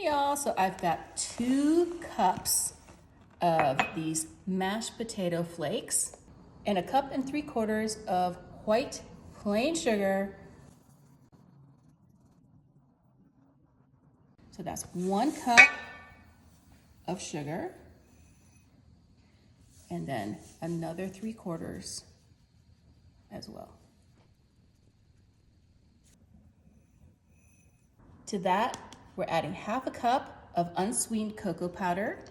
Hey y'all, so I've got 2 cups of these mashed potato flakes and a cup and 3/4 of white plain sugar. So that's 1 cup of sugar and then another 3/4 as well. To that, we're adding 1/2 cup of unsweetened cocoa powder,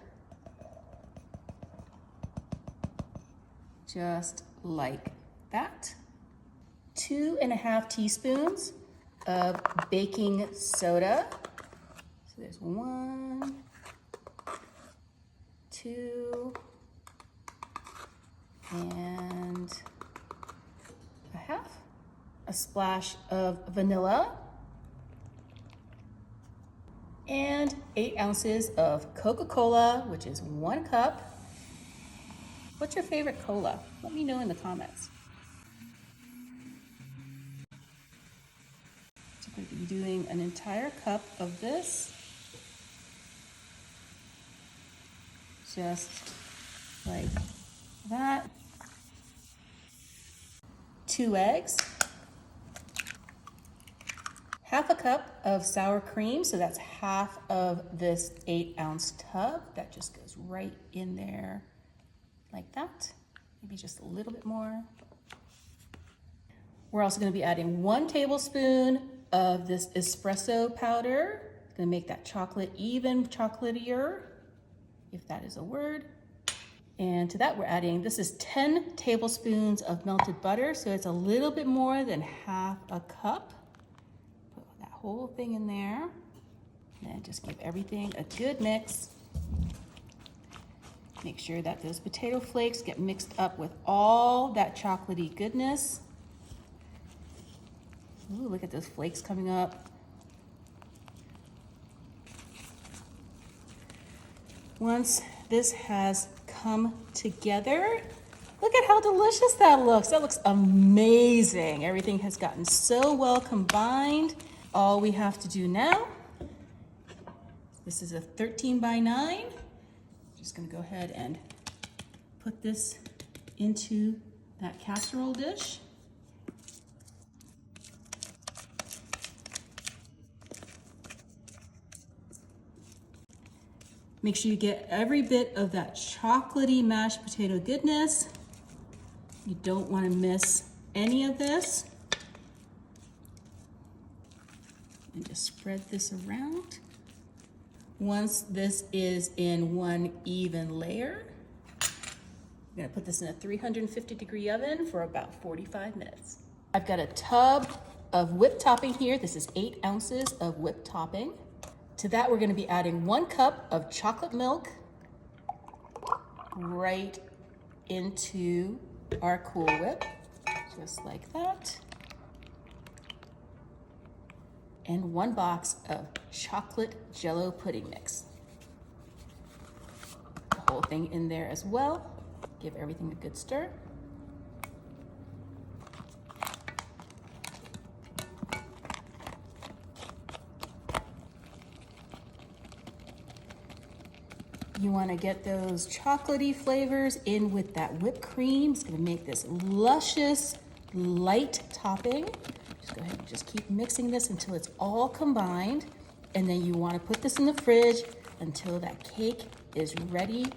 just like that. 2.5 teaspoons of baking soda. So there's 1, 2, and 1/2. A splash of vanilla. And 8 ounces of Coca-Cola, which is 1 cup. What's your favorite cola? Let me know in the comments. So I'm going to be doing an entire cup of this. Just like that. 2 eggs. 1/2 cup of sour cream, so that's 1/2 of this 8-ounce tub. That just goes right in there like that. Maybe just a little bit more. We're also going to be adding 1 tablespoon of this espresso powder. It's going to make that chocolate even chocolatier, if that is a word. And to that we're adding, this is 10 tablespoons of melted butter, so it's a little bit more than 1/2 a cup. Whole thing in there, and just give everything a good mix. Make sure that those potato flakes get mixed up with all that chocolatey goodness. Ooh, look at those flakes coming up. Once this has come together, look at how delicious that looks. That looks amazing. Everything has gotten so well combined. All we have to do now, this is a 13 by 9. Just gonna go ahead and put this into that casserole dish. Make sure you get every bit of that chocolatey mashed potato goodness. You don't wanna miss any of this. And just spread this around. Once this is in one even layer, I'm gonna put this in a 350-degree oven for about 45 minutes. I've got a tub of whipped topping here. This is 8 ounces of whipped topping. To that, we're gonna be adding 1 cup of chocolate milk right into our Cool Whip, just like that. And 1 box of chocolate Jello pudding mix. The whole thing in there as well. Give everything a good stir. You want to get those chocolatey flavors in with that whipped cream. It's going to make this luscious, light topping. Go ahead and just keep mixing this until it's all combined. And then you want to put this in the fridge until that cake is ready.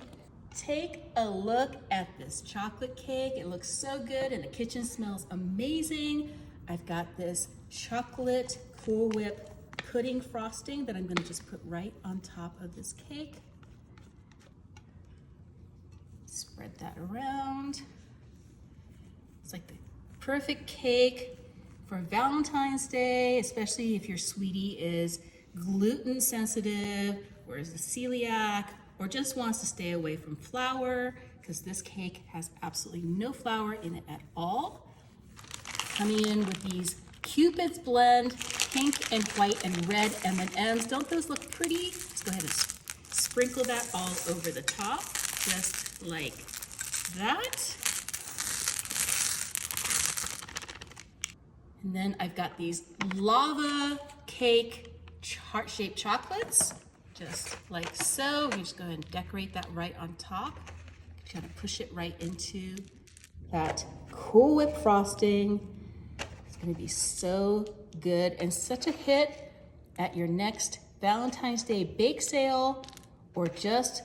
Take a look at this chocolate cake. It looks so good and the kitchen smells amazing. I've got this chocolate Cool Whip pudding frosting that I'm going to just put right on top of this cake. Spread that around. It's like the perfect cake for Valentine's Day, especially if your sweetie is gluten sensitive or is a celiac or just wants to stay away from flour, because this cake has absolutely no flour in it at all. Coming in with these Cupid's Blend, pink and white and red M&Ms. Don't those look pretty? Just go ahead and sprinkle that all over the top, just like that. And then I've got these lava cake heart-shaped chocolates. just like so. You just go ahead and decorate that right on top. Kind of push it right into that Cool Whip frosting. It's gonna be so good and such a hit at your next Valentine's Day bake sale or just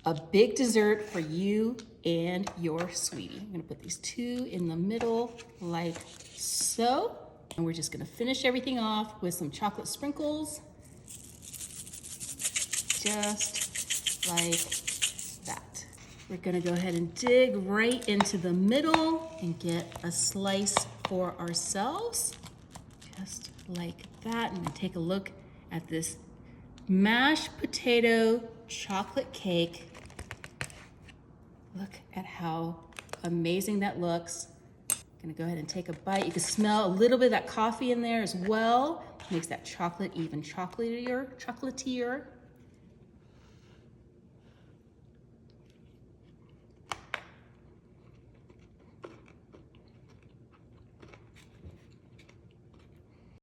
a big dessert for you and your sweetie. I'm gonna put these two in the middle like so. And we're just gonna finish everything off with some chocolate sprinkles. Just like that. We're gonna go ahead and dig right into the middle and get a slice for ourselves. Just like that. And take a look at this mashed potato chocolate cake. Look at how amazing that looks. I'm gonna go ahead and take a bite. You can smell a little bit of that coffee in there as well. Makes that chocolate even chocolatier.